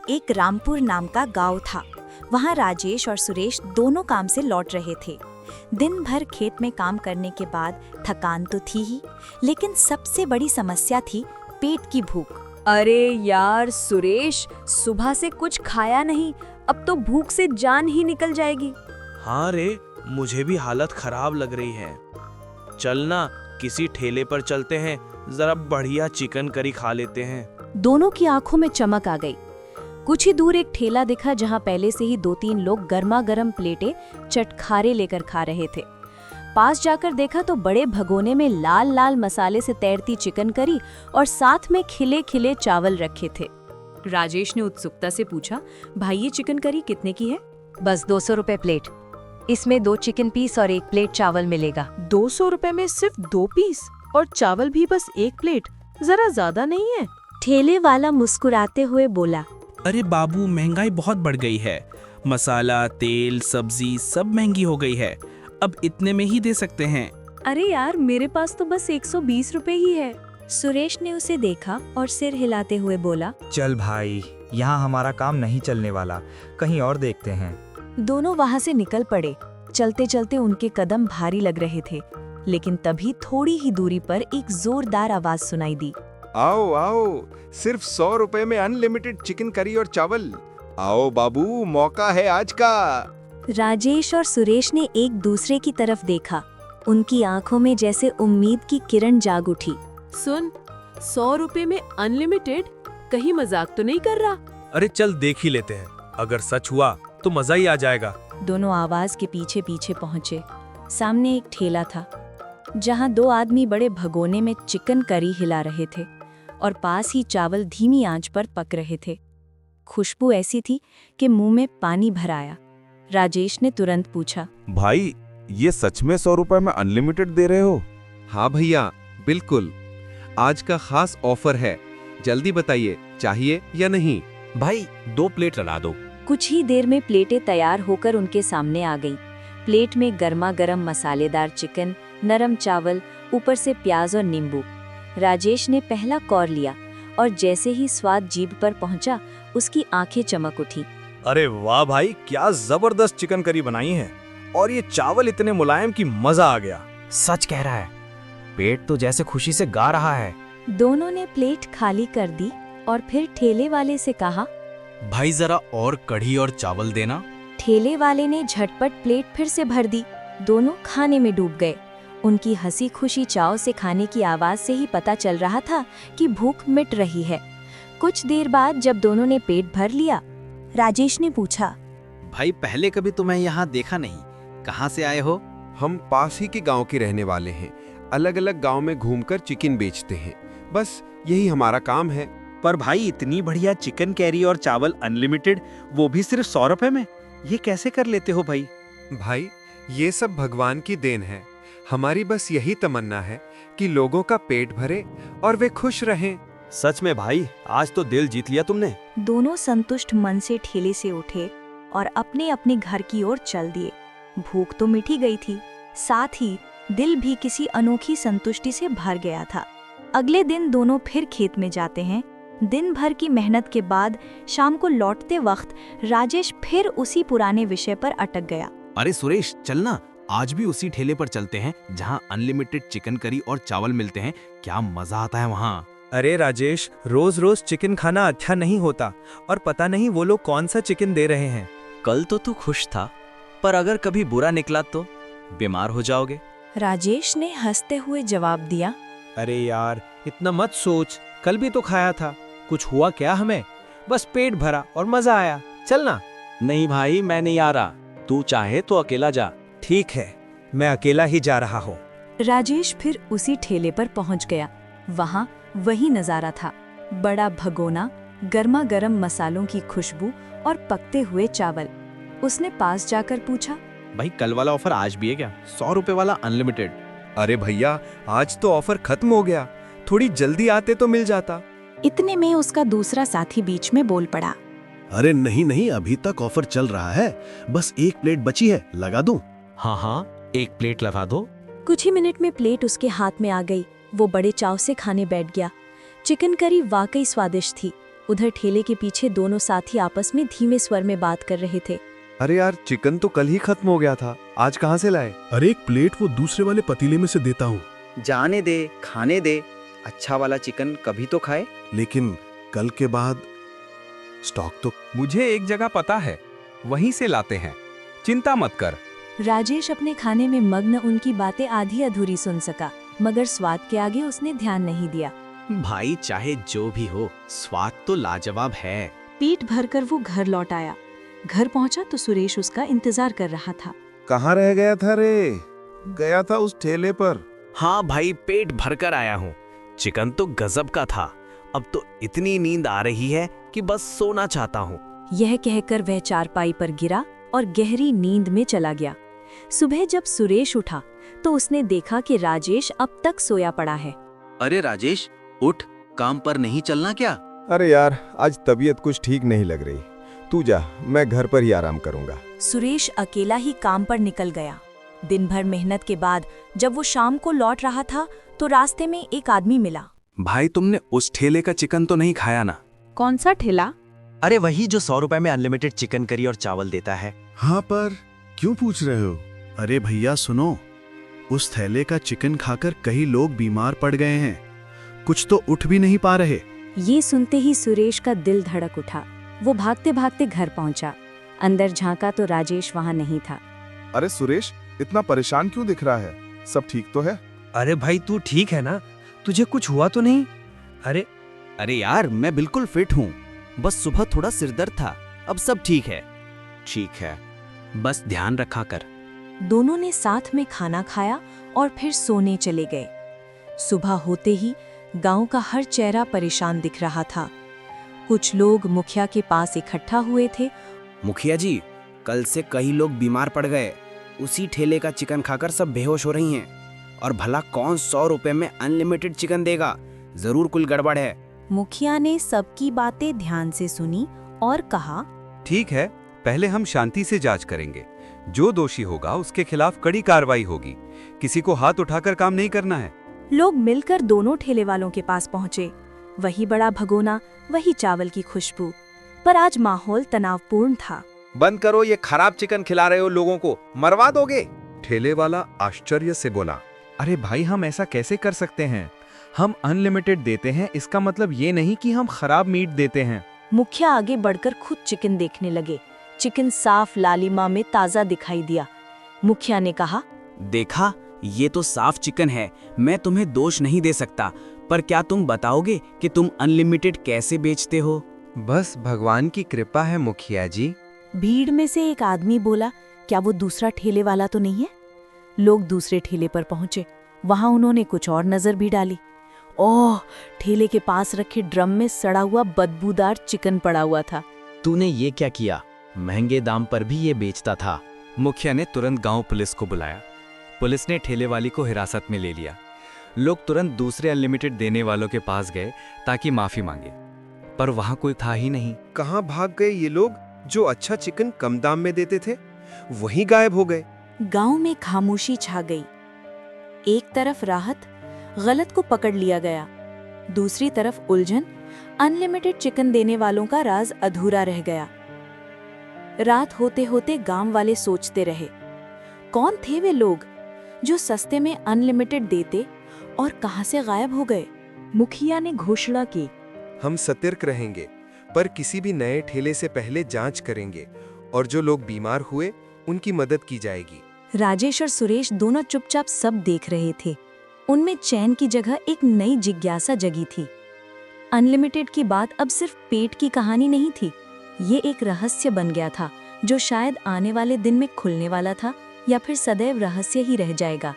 एक रामपुर नाम का गांव था। वहां राजेश और सुरेश दोनों काम से लौट रहे थे। दिन भर खेत में काम करने के बाद थकान तो थी ही, लेकिन सबसे बड़ी समस्या थी पेट की भूख। अरे यार सुरेश, सुबह से कुछ खाया नहीं, अब तो भूख से जान ही निकल जाएगी। हाँ रे, मुझे भी हालत खराब लग रही है। चलना किसी ठेले पर चलते हैं, जरा बढ़िया चिकन करी खा लेते हैं। दोनों की आंखों में चमक आ गई। कुछ ही दूर एक ठेला दिखा जहां पहले से ही 2-3 लोग गर्मा गर्म प्लेटें चटखारे लेकर खा रहे थे। पास जाकर देखा तो बड़े भगोने में लाल लाल मसाले से तैरती चिकन करी और साथ में खिले खिले चावल रखे थे। राजेश ने उत्सुकता से पूछा, भाई ये चिकन करी कितने की है? बस 200 रुपए प्लेट। इसमें 2 चिकन पीस और 1 प्लेट चावल मिलेगा। 200 रुपए में सिर्फ 2 पीस और चावल भी बस 1 प्लेट, जरा ज्यादा नहीं है? ठेले वाला मुस्कुराते हुए बोला, अरे बाबू, महंगाई बहुत बढ़ गई है। मसाला, तेल, सब्जी सब महंगी हो गई है। अब इतने में ही दे सकते हैं। अरे यार, मेरे पास तो बस 120 रुपए ही है। सुरेश ने उसे देखा और सिर हिलाते हुए बोला, चल भाई, यहाँ हमारा काम नहीं चलने वाला, कहीं और देखते हैं। दोनों वहां से निकल पड़े। चलते चलते उनके कदम भारी लग रहे थे, लेकिन तभी थोड़ी ही दूरी पर एक जोरदार आवाज सुनाई दी। आओ आओ, सिर्फ 100 रुपए में अनलिमिटेड चिकन करी और चावल। आओ बाबू, मौका है आज का। राजेश और सुरेश ने एक दूसरे की तरफ देखा। उनकी आंखों में जैसे उम्मीद की किरण जाग उठी। सुन, 100 रुपए में अनलिमिटेड, कहीं मजाक तो नहीं कर रहा? अरे चल देख ही लेते हैं, अगर सच हुआ तो मजा ही आ जाएगा। दोनों आवाज के पीछे पीछे पहुंचे। सामने एक ठेला था जहां 2 आदमी बड़े भगोने में चिकन करी हिला रहे थे और पास ही चावल धीमी आंच पर पक रहे थे। खुशबू ऐसी थी कि मुंह में पानी भर आया। राजेश ने तुरंत पूछा, भाई ये सच में 100 रुपए में अनलिमिटेड दे रहे हो? हाँ भैया, बिल्कुल। आज का खास ऑफर है, जल्दी बताइए चाहिए या नहीं? भाई 2 प्लेट लगा दो। कुछ ही देर में प्लेटें तैयार होकर उनके सामने आ गई। प्लेट में गर्मा गर्म मसालेदार चिकन, नरम चावल, ऊपर से प्याज और नींबू। राजेश ने पहला कौर लिया और जैसे ही स्वाद जीभ पर पहुंचा, उसकी आंखें चमक उठी। अरे वाह भाई, क्या जबरदस्त चिकन करी बनाई है, और ये चावल इतने मुलायम कि मजा आ गया। सच कह रहा है, पेट तो जैसे खुशी से गा रहा है। दोनों ने प्लेट खाली कर दी और फिर ठेले वाले से कहा, भाई जरा और कढ़ी और चावल देना। ठेले वाले ने झटपट प्लेट फिर से भर दी। दोनों खाने में डूब गए। उनकी हंसी खुशी चाव से खाने की आवाज से ही पता चल रहा था कि भूख मिट रही है। कुछ देर बाद जब दोनों ने पेट भर लिया, राजेश ने पूछा, भाई पहले कभी तुम्हें यहाँ देखा नहीं, कहाँ से आए हो? हम पास ही के गांव के रहने वाले हैं। अलग अलग गांव में घूमकर चिकन बेचते हैं, बस यही हमारा काम है। पर भाई इतनी बढ़िया चिकन कैरी और चावल अनलिमिटेड, वो भी सिर्फ 100 रुपए में, ये कैसे कर लेते हो भाई? भाई ये सब भगवान की देन है। हमारी बस यही तमन्ना है कि लोगों का पेट भरे और वे खुश रहें। सच में भाई, आज तो दिल जीत लिया तुमने। दोनों संतुष्ट मन से ठेले से उठे और अपने अपने घर की ओर चल दिए। भूख तो मिट ही गई थी, साथ ही दिल भी किसी अनोखी संतुष्टि से भर गया था। अगले दिन दोनों फिर खेत में जाते हैं। दिन भर की मेहनत के बाद शाम को लौटते वक्त राजेश फिर उसी पुराने विषय पर अटक गया। अरे सुरेश, चलना आज भी उसी ठेले पर चलते हैं जहाँ अनलिमिटेड चिकन करी और चावल मिलते हैं। क्या मजा आता है वहाँ। अरे राजेश, रोज रोज चिकन खाना अच्छा नहीं होता, और पता नहीं वो लोग कौन सा चिकन दे रहे हैं। कल तो तू खुश था, पर अगर कभी बुरा निकला तो बीमार हो जाओगे। राजेश ने हंसते हुए जवाब दिया, अरे यार, इतना मत सोच, कल भी तो खाया था। कुछ हुआ क्या हमें? बस पेट भरा और मजा आया। चलना। नहीं भाई, मैं नहीं आ रहा, तू चाहे तो अकेला जा। ठीक है, मैं अकेला ही जा रहा हूँ। राजेश फिर उसी ठेले पर पहुंच गया। वहां वही नजारा था, बड़ा भगोना, गर्मा गर्म मसालों की खुशबू और पकते हुए चावल। उसने पास जाकर पूछा, भाई कल वाला ऑफर आज भी है क्या? 100 रुपए वाला अनलिमिटेड। अरे भैया, आज तो ऑफर खत्म हो गया, थोड़ी जल्दी आते तो मिल जाता। इतने में उसका दूसरा साथी बीच में बोल पड़ा, अरे नहीं नहीं, अभी तक ऑफर चल रहा है, बस 1 प्लेट बची है, लगा दूं? हाँ, 1 प्लेट लगा दो। कुछ ही मिनट में प्लेट उसके हाथ में आ गई। वो बड़े चाव से खाने बैठ गया। चिकन करी वाकई स्वादिष्ट थी। उधर ठेले के पीछे दोनों साथी आपस में धीमे स्वर में बात कर रहे थे। अरे यार, चिकन तो कल ही खत्म हो गया था, आज कहाँ से लाए? अरे एक प्लेट वो दूसरे वाले पतीले में से देता हूँ। जाने दे, खाने दे, अच्छा वाला चिकन कभी तो खाए। लेकिन कल के बाद स्टॉक तो मुझे एक जगह पता है, वहीं से लाते हैं, चिंता मत कर। राजेश अपने खाने में मग्न उनकी बातें आधी अधूरी सुन सका, मगर स्वाद के आगे उसने ध्यान नहीं दिया। भाई चाहे जो भी हो, स्वाद तो लाजवाब है। पेट भरकर वो घर लौट आया। घर पहुंचा तो सुरेश उसका इंतजार कर रहा था। कहाँ रह गया था रे? गया था उस ठेले पर। हाँ भाई, पेट भरकर आया हूँ। चिकन तो गजब का था। अब तो इतनी नींद आ रही है कि बस सोना चाहता हूँ। यह कहकर वह चारपाई पर गिरा और गहरी नींद में चला गया। सुबह जब सुरेश उठा तो उसने देखा कि राजेश अब तक सोया पड़ा है। अरे राजेश, उठ, काम पर नहीं चलना क्या? अरे यार, आज तबीयत कुछ ठीक नहीं लग रही। तू जा, मैं घर पर ही आराम करूंगा। सुरेश अकेला ही काम पर निकल गया। दिन भर मेहनत के बाद जब वो शाम को लौट रहा था तो रास्ते में एक आदमी मिला। भाई तुमने उस ठेले का चिकन तो नहीं खाया ना? कौन सा ठेला? अरे वही जो 100 रुपए में अनलिमिटेड चिकन करी और चावल देता है। हाँ, पर क्यों पूछ रहे हो? अरे भैया सुनो, उस थैले का चिकन खाकर कई लोग बीमार पड़ गए हैं, कुछ तो उठ भी नहीं पा रहे। ये सुनते ही सुरेश का दिल धड़क उठा। वो भागते भागते घर पहुंचा। अंदर झांका तो राजेश वहां नहीं था। अरे सुरेश, इतना परेशान क्यों दिख रहा है? सब ठीक तो है? अरे भाई, तू ठीक है ना? तुझे कुछ हुआ तो नहीं? अरे यार, मैं बिल्कुल फिट हूँ, बस सुबह थोड़ा सिरदर्द था, अब सब ठीक है। ठीक है, बस ध्यान रखा कर। दोनों ने साथ में खाना खाया और फिर सोने चले गए। सुबह होते ही गांव का हर चेहरा परेशान दिख रहा था। कुछ लोग मुखिया के पास इकट्ठा हुए थे। मुखिया जी, कल से कई लोग बीमार पड़ गए। उसी ठेले का चिकन खाकर सब बेहोश हो रही हैं। और भला कौन 100 रुपए में अनलिमिटेड चिकन देगा? जरूर कुछ गड़बड़ है। मुखिया ने सबकी बातें ध्यान से सुनी और कहा, ठीक है, पहले हम शांति से जांच करेंगे। जो दोषी होगा उसके खिलाफ कड़ी कार्रवाई होगी। किसी को हाथ उठाकर काम नहीं करना है। लोग मिलकर दोनों ठेले वालों के पास पहुंचे। वही बड़ा भगोना, वही चावल की खुशबू, पर आज माहौल तनावपूर्ण था। बंद करो, ये खराब चिकन खिला रहे हो लोगों को, मरवा दोगे। ठेले वाला आश्चर्य से बोला, अरे भाई, हम ऐसा कैसे कर सकते हैं? हम अनलिमिटेड देते हैं, इसका मतलब ये नहीं कि हम खराब मीट देते हैं। मुखिया आगे बढ़कर खुद चिकन देखने लगे। चिकन साफ लालिमा में ताजा दिखाई दिया। मुखिया ने कहा, देखा, ये तो साफ चिकन है, मैं तुम्हें दोष नहीं दे सकता, पर क्या तुम बताओगे कि तुम अनलिमिटेड कैसे बेचते हो? बस भगवान की कृपा है मुखिया जी। भीड़ में से एक आदमी बोला, क्या वो दूसरा ठेले वाला तो नहीं है? लोग दूसरे ठेले पर पहुंचे। वहां उन्होंने कुछ और नजर भी डाली। ओह, ठेले के पास रखे ड्रम में सड़ा हुआ बदबूदार चिकन पड़ा हुआ था। तूने ये क्या किया? महंगे दाम पर भी ये बेचता था। मुखिया ने तुरंत गांव पुलिस को बुलाया। पुलिस ने ठेले वाली को हिरासत में ले लिया। लोग तुरंत दूसरे अनलिमिटेड देने वालों के पास गए ताकि माफी मांगे, पर वहां कोई था ही नहीं। कहाँ भाग गए ये लोग जो अच्छा चिकन कम दाम में देते थे? वहीं गायब हो गए। गांव में खामोशी छा गई। एक तरफ राहत, गलत को पकड़ लिया गया। दूसरी तरफ उलझन, अनलिमिटेड चिकन देने वालों का राज अधूरा रह गया। रात होते होते गांव वाले सोचते रहे, कौन थे वे लोग जो सस्ते में अनलिमिटेड देते और कहां से गायब हो गए? मुखिया ने घोषणा की, हम सतर्क रहेंगे, पर किसी भी नए ठेले से पहले जांच करेंगे और जो लोग बीमार हुए उनकी मदद की जाएगी। राजेश और सुरेश दोनों चुपचाप सब देख रहे थे। उनमें चैन की जगह एक नई जिज्ञासा जगी थी। अनलिमिटेड की बात अब सिर्फ पेट की कहानी नहीं थी, ये एक रहस्य बन गया था जो शायद आने वाले दिन में खुलने वाला था या फिर सदैव रहस्य ही रह जाएगा।